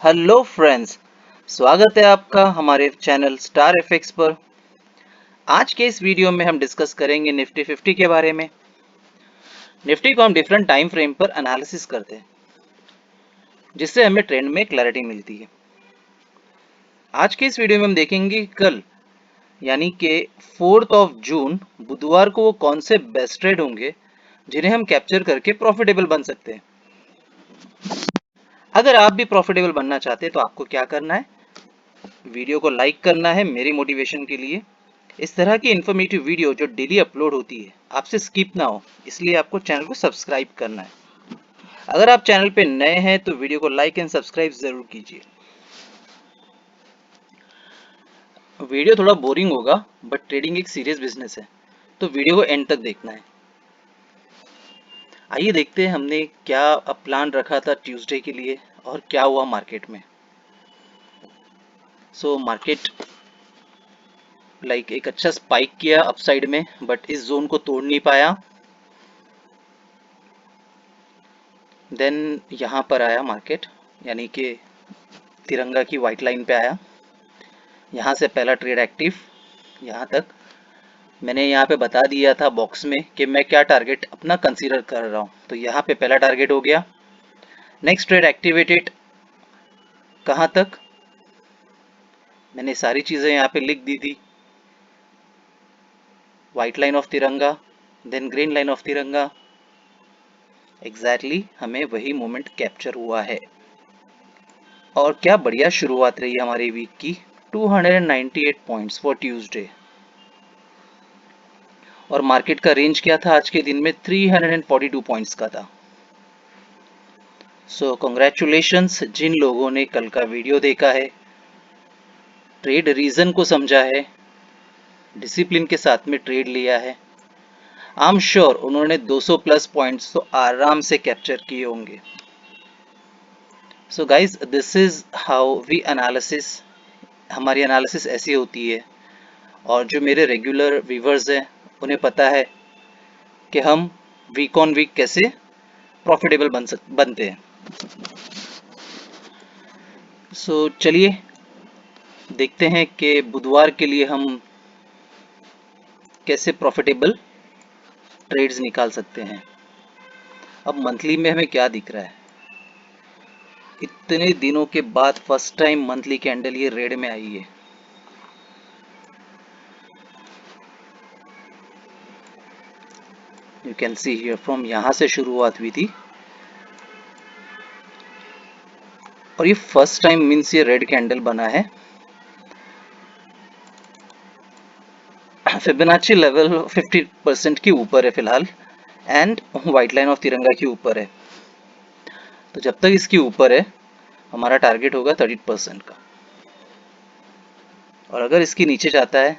Hello friends, स्वागत है आपका हमारे चैनल स्टार एफएक्स पर। आज के इस वीडियो में हम डिस्कस करेंगे निफ्टी 50 के बारे में। निफ्टी को हम डिफरेंट टाइम फ्रेम पर एनालिसिस करते हैं, जिससे हमें ट्रेंड में क्लैरिटी मिलती है। आज के इस वीडियो में हम देखेंगे कल यानी कि 4 जून बुधवार को वो कौन से बेस्ट ट्रेड होंगे जिन्हें हम कैप्चर करके प्रॉफिटेबल बन सकते हैं। अगर आप भी प्रॉफिटेबल बनना चाहते हैं तो आपको क्या करना है, वीडियो को लाइक करना है मेरी मोटिवेशन के लिए। इस तरह की इन्फॉर्मेटिव वीडियो जो डेली अपलोड होती है आपसे स्किप ना हो, इसलिए आपको चैनल को सब्सक्राइब करना है। अगर आप चैनल पे नए हैं तो वीडियो को लाइक एंड सब्सक्राइब जरूर कीजिए। वीडियो थोड़ा बोरिंग होगा बट ट्रेडिंग एक सीरियस बिजनेस है, तो वीडियो को एंड तक देखना है। आइए देखते हैं हमने क्या प्लान रखा था ट्यूसडे के लिए और क्या हुआ मार्केट में। मार्केट एक अच्छा स्पाइक किया अपसाइड में, बट इस जोन को तोड़ नहीं पाया। देन यहाँ पर आया मार्केट, यानी कि तिरंगा की वाइट लाइन पे आया। यहाँ से पहला ट्रेड एक्टिव। यहाँ तक मैंने यहाँ पे बता दिया था बॉक्स में कि मैं क्या टारगेट अपना कंसीडर कर रहा हूँ, तो यहाँ पे पहला टारगेट हो गया। नेक्स्ट ट्रेड एक्टिवेटेड कहाँ तक, मैंने सारी चीज़ें यहाँ पे लिख दी थी। वाइट लाइन ऑफ तिरंगा, देन ग्रीन लाइन ऑफ तिरंगा। एग्जैक्टली हमें वही मोमेंट कैप्चर हुआ है और क्या बढ़िया शुरुआत रही हमारी वीक की। 298 पॉइंट्स फॉर ट्यूसडे और मार्केट का रेंज क्या था आज के दिन में, 342 पॉइंट्स का था। सो कॉन्ग्रेचुलेशंस जिन लोगों ने कल का वीडियो देखा है, ट्रेड रीजन को समझा है, डिसिप्लिन के साथ में ट्रेड लिया है। आई एम श्योर उन्होंने 200 प्लस पॉइंट्स तो आराम से कैप्चर किए होंगे। So guys, this is how we analysis. हमारी एनालिसिस ऐसी होती है, और जो मेरे रेगुलर व्यूवर्स हैं उन्हें पता है कि हम वीक ऑन वीक कैसे प्रॉफिटेबल बनते हैं। चलिए देखते हैं कि बुधवार के लिए हम कैसे प्रॉफिटेबल ट्रेड्स निकाल सकते हैं। अब मंथली में हमें क्या दिख रहा है, इतने दिनों के बाद फर्स्ट टाइम मंथली कैंडल ये रेड में आई है। You can see here from यहाँ से शुरुआत हुई थी और ये फर्स्ट टाइम मीन्स ये रेड कैंडल बना है। फिबोनाची लेवल 50% के ऊपर है फिलहाल, एंड व्हाइट लाइन ऑफ तिरंगा के ऊपर है। तो जब तक इसके ऊपर है हमारा टारगेट होगा 30% का, और अगर इसके नीचे जाता है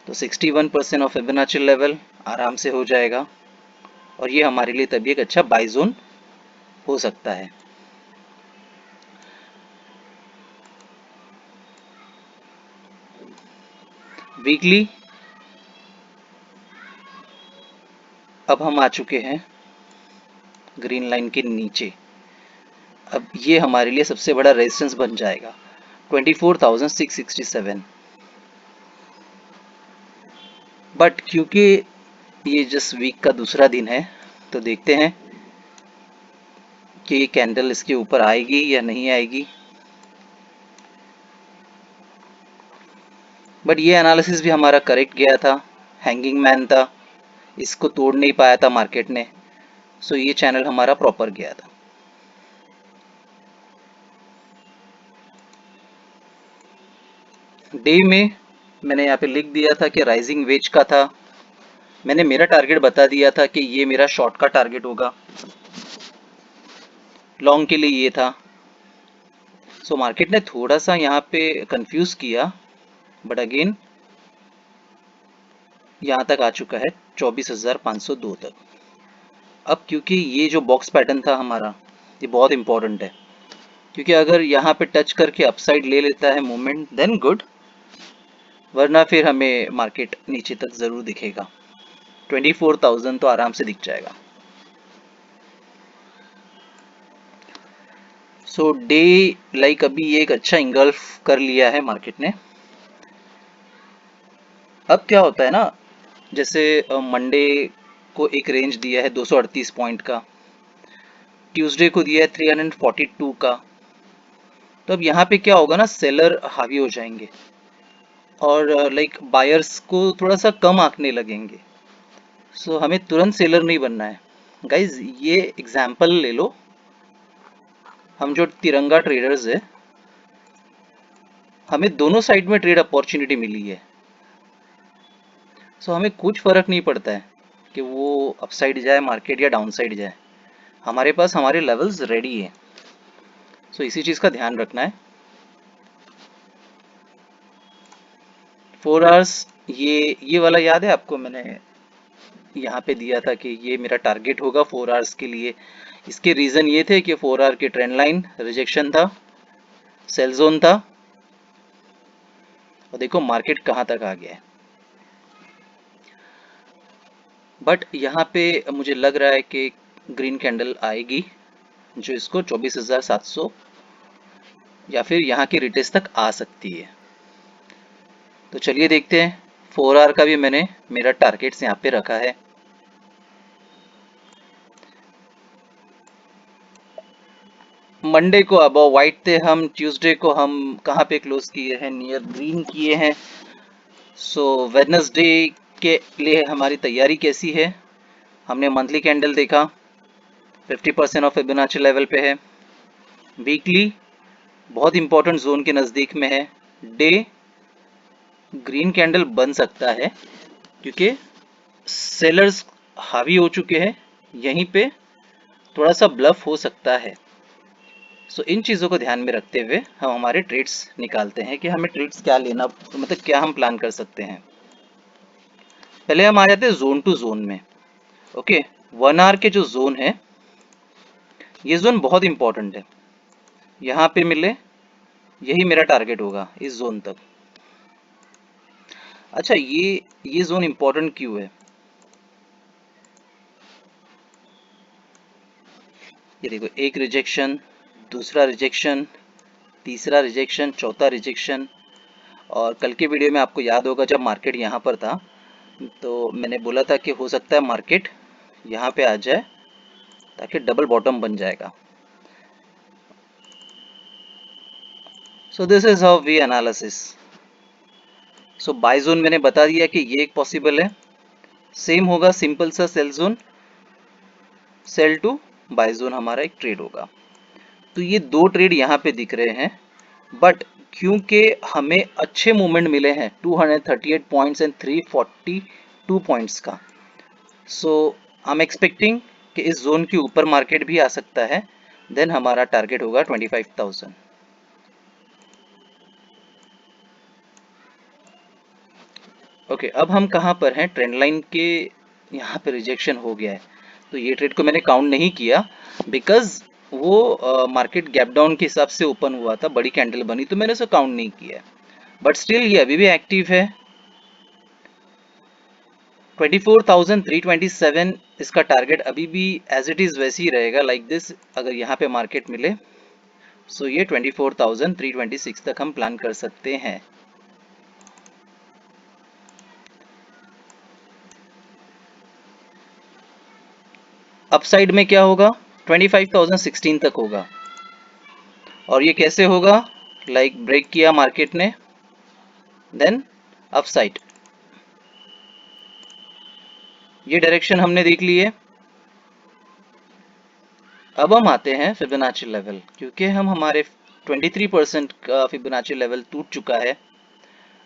तो 61% ऑफ फिबोनाची लेवल आराम से हो जाएगा, और ये हमारे लिए तभी एक अच्छा बाय जोन हो सकता है। वीकली अब हम आ चुके हैं ग्रीन लाइन के नीचे। अब ये हमारे लिए सबसे बड़ा रेजिस्टेंस बन जाएगा 24,667। बट क्योंकि ये जस्ट वीक का दूसरा दिन है, तो देखते हैं कि ये कैंडल इसके ऊपर आएगी या नहीं आएगी। बट ये एनालिसिस भी हमारा करेक्ट गया था। हैंगिंग मैन था, इसको तोड़ नहीं पाया था मार्केट ने। ये चैनल हमारा प्रॉपर गया था। डे में मैंने यहाँ पे लिख दिया था कि राइजिंग वेज का था। मैंने मेरा टारगेट बता दिया था कि ये मेरा शॉर्ट का टारगेट होगा, लॉन्ग के लिए ये था। मार्केट ने थोड़ा सा यहाँ पे कंफ्यूज किया, बट अगेन यहाँ तक आ चुका है 24,502 तक। अब क्योंकि ये जो बॉक्स पैटर्न था हमारा, ये बहुत इंपॉर्टेंट है, क्योंकि अगर यहाँ पे टच करके अपसाइड ले लेता है मूवमेंट देन गुड, वरना फिर हमें मार्केट नीचे तक जरूर दिखेगा। 24,000 तो आराम से दिख जाएगा। सो डे लाइक अभी ये एक अच्छा इंगल्फ कर लिया है मार्केट ने। अब क्या होता है ना, जैसे मंडे को एक रेंज दिया है 238 पॉइंट का, ट्यूसडे को दिया है 342 का। तो अब यहाँ पे क्या होगा ना, सेलर हावी हो जाएंगे और लाइक बायर्स को थोड़ा सा कम आंकने लगेंगे। सो हमें तुरंत सेलर नहीं बनना है गाइज। ये एग्जाम्पल ले लो, हम जो तिरंगा ट्रेडर्स है, हमें दोनों साइड में ट्रेड अपॉर्चुनिटी मिली है। सो हमें कुछ फर्क नहीं पड़ता है कि वो अपसाइड जाए मार्केट या डाउन साइड जाए, हमारे पास हमारे लेवल्स रेडी है। सो इसी चीज़ का ध्यान रखना है। 4 आवर्स, ये वाला याद है आपको, मैंने यहाँ पे दिया था कि ये मेरा टारगेट होगा 4 आवर्स के लिए। इसके रीज़न ये थे कि 4 आवर की ट्रेंड लाइन रिजेक्शन था, सेल जोन था, और देखो मार्केट कहाँ तक आ गया है। बट यहाँ पे मुझे लग रहा है कि ग्रीन कैंडल आएगी जो इसको 24,700 या फिर यहाँ की रिटेस्ट तक आ सकती है। तो चलिए देखते हैं। 4 आवर का भी मैंने मेरा टारगेट्स यहाँ पे रखा है। मंडे को अब वाइट थे हम, ट्यूसडे को हम कहाँ पे क्लोज किए हैं, नियर ग्रीन किए हैं। सो वेडनेसडे के लिए हमारी तैयारी कैसी है, हमने मंथली कैंडल देखा 50% ऑफ फिबोनाची लेवल पे है। वीकली बहुत इंपॉर्टेंट जोन के नज़दीक में है। डे ग्रीन कैंडल बन सकता है क्योंकि सेलर्स हावी हो चुके हैं, यहीं पे थोड़ा सा ब्लफ हो सकता है। सो इन चीज़ों को ध्यान में रखते हुए हम हमारे ट्रेड्स निकालते हैं कि हमें ट्रेड्स क्या लेना, मतलब क्या हम प्लान कर सकते हैं। पहले हम आ जाते हैं जोन टू जोन में। ओके, 1 आवर के जो जोन है, ये जोन बहुत इंपॉर्टेंट है। यहाँ पे मिले, यही मेरा टारगेट होगा इस जोन तक। अच्छा, ये जोन इंपॉर्टेंट क्यों है? ये देखो, एक रिजेक्शन, दूसरा रिजेक्शन, तीसरा रिजेक्शन, चौथा रिजेक्शन। और कल के वीडियो में आपको याद होगा जब मार्केट यहाँ पर था तो मैंने बोला था कि हो सकता है मार्केट यहाँ पे आ जाए ताकि डबल बॉटम बन जाएगा। So this is how we analysis. So buy zone मैंने बता दिया कि ये एक पॉसिबल है। सेम होगा, सिंपल सा sell zone, sell to buy zone हमारा एक ट्रेड होगा। तो ये दो ट्रेड यहाँ पे दिख रहे हैं, बट क्योंकि हमें अच्छे मूवमेंट मिले हैं 238 पॉइंट्स एंड 342 पॉइंट्स का, सो आई एम एक्सपेक्टिंग कि इस जोन के ऊपर मार्केट भी आ सकता है। देन हमारा टारगेट होगा 25,000। ओके, अब हम कहाँ पर हैं, ट्रेंड लाइन के यहाँ पे रिजेक्शन हो गया है। तो ये ट्रेड को मैंने काउंट नहीं किया बिकॉज वो मार्केट गैप डाउन के हिसाब से ओपन हुआ था, बड़ी कैंडल बनी, तो मैंने उसे काउंट नहीं किया। बट स्टिल ये अभी भी एक्टिव है। 24,327 इसका टारगेट अभी भी एज इट इज वैसे ही रहेगा, लाइक दिस। अगर यहाँ पे मार्केट मिले सो ये 24,326 तक हम प्लान कर सकते हैं। अपसाइड में क्या होगा, 25,016 तक होगा। और ये कैसे होगा, लाइक ब्रेक किया मार्केट ने, देन अपसाइड, ये डायरेक्शन हमने देख ली है। अब हम आते हैं फिबोनाची लेवल, क्योंकि हम हमारे 23% का फिबोनाची लेवल टूट चुका है।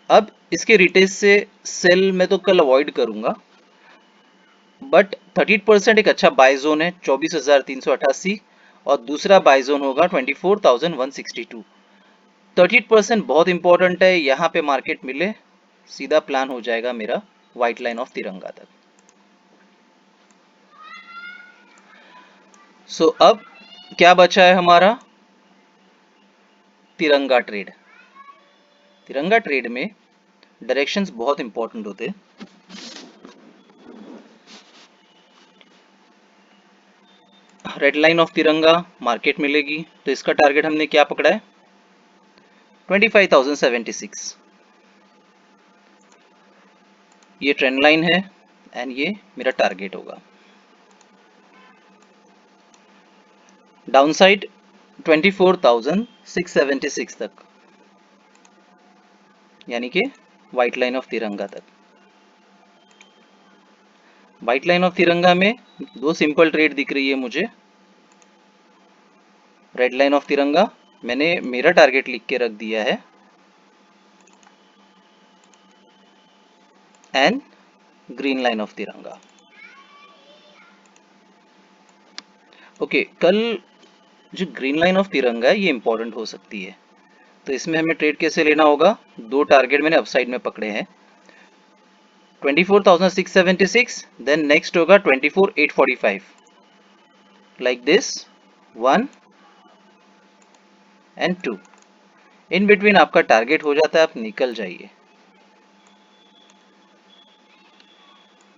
अब इसके रिटेस्ट से सेल मैं तो कल अवॉइड करूंगा, बट 30% एक अच्छा बाय जोन है 24,388, और दूसरा बाय जोन होगा 24,162। 30% बहुत इंपॉर्टेंट है, यहाँ पे मार्केट मिले सीधा प्लान हो जाएगा मेरा व्हाइट लाइन ऑफ तिरंगा तक। सो अब क्या बचा है हमारा, तिरंगा ट्रेड। तिरंगा ट्रेड में डायरेक्शंस बहुत इंपॉर्टेंट होते हैं। रेड लाइन ऑफ तिरंगा मार्केट मिलेगी, तो इसका टारगेट हमने क्या पकड़ा है? 25,076। ये ट्रेंड लाइन है एंड ये मेरा टारगेट होगा। डाउन साइड 24,676 तक, यानी कि व्हाइट लाइन ऑफ तिरंगा तक। व्हाइट लाइन ऑफ तिरंगा में दो सिंपल ट्रेड दिख रही है मुझे। रेड लाइन ऑफ तिरंगा मैंने मेरा टारगेट लिख के रख दिया है एंड ग्रीन लाइन ऑफ तिरंगा। ओके, कल जो ग्रीन लाइन ऑफ तिरंगा है ये इंपॉर्टेंट हो सकती है, तो इसमें हमें ट्रेड कैसे लेना होगा? दो टारगेट मैंने अपसाइड में पकड़े हैं, 24,676, देन नेक्स्ट होगा 24,845, like this 1 and 2। In between आपका टारगेट हो जाता है, आप निकल जाइए।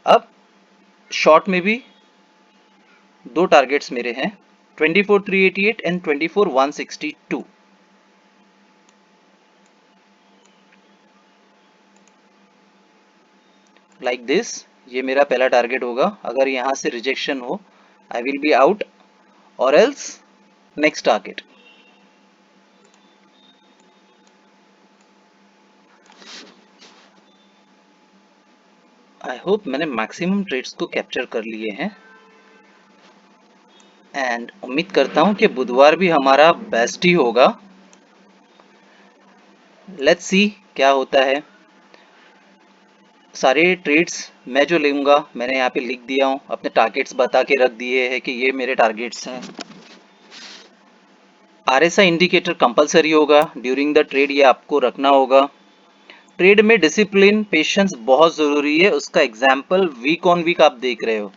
अब शॉर्ट में भी दो टारगेट्स मेरे हैं, 24,388 एंड 24,162। लाइक दिस, ये मेरा पहला टारगेट होगा। अगर यहां से रिजेक्शन हो, आई विल बी आउट, और else next target. I hope मैंने मैक्सिमम ट्रेड्स को कैप्चर कर लिए हैं एंड उम्मीद करता हूं कि बुधवार भी हमारा बेस्ट ही होगा। लेट्स सी क्या होता है। सारे ट्रेड्स मैं जो लूंगा मैंने यहाँ पे लिख दिया हूँ, अपने टारगेट्स बता के रख दिए हैं कि ये मेरे टारगेट्स हैं। RSI इंडिकेटर कंपलसरी होगा ड्यूरिंग द ट्रेड, ये आपको रखना होगा। ट्रेड में डिसिप्लिन, पेशेंस बहुत जरूरी है, उसका एग्जाम्पल वीक ऑन वीक आप देख रहे हो।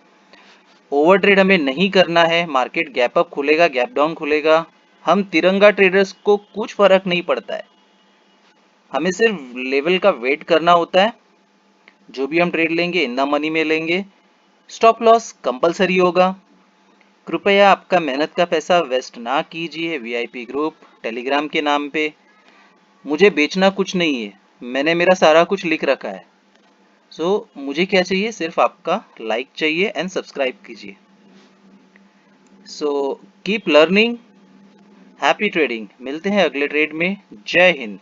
ओवर ट्रेड हमें नहीं करना है, मार्केट गैप अप खुलेगा, गैप डाउन खुलेगा, हम तिरंगा ट्रेडर्स को कुछ फर्क नहीं पड़ता है, हमें सिर्फ लेवल का वेट करना होता है। जो भी हम ट्रेड लेंगे इन द मनी में लेंगे। स्टॉप लॉस कंपलसरी होगा। कृपया आपका मेहनत का पैसा वेस्ट ना कीजिए VIP ग्रुप टेलीग्राम के नाम पे। मुझे बेचना कुछ नहीं है, मैंने मेरा सारा कुछ लिख रखा है। मुझे क्या चाहिए? सिर्फ आपका लाइक चाहिए एंड सब्सक्राइब कीजिए। Keep learning, happy trading. मिलते हैं अगले ट्रेड में। जय हिंद।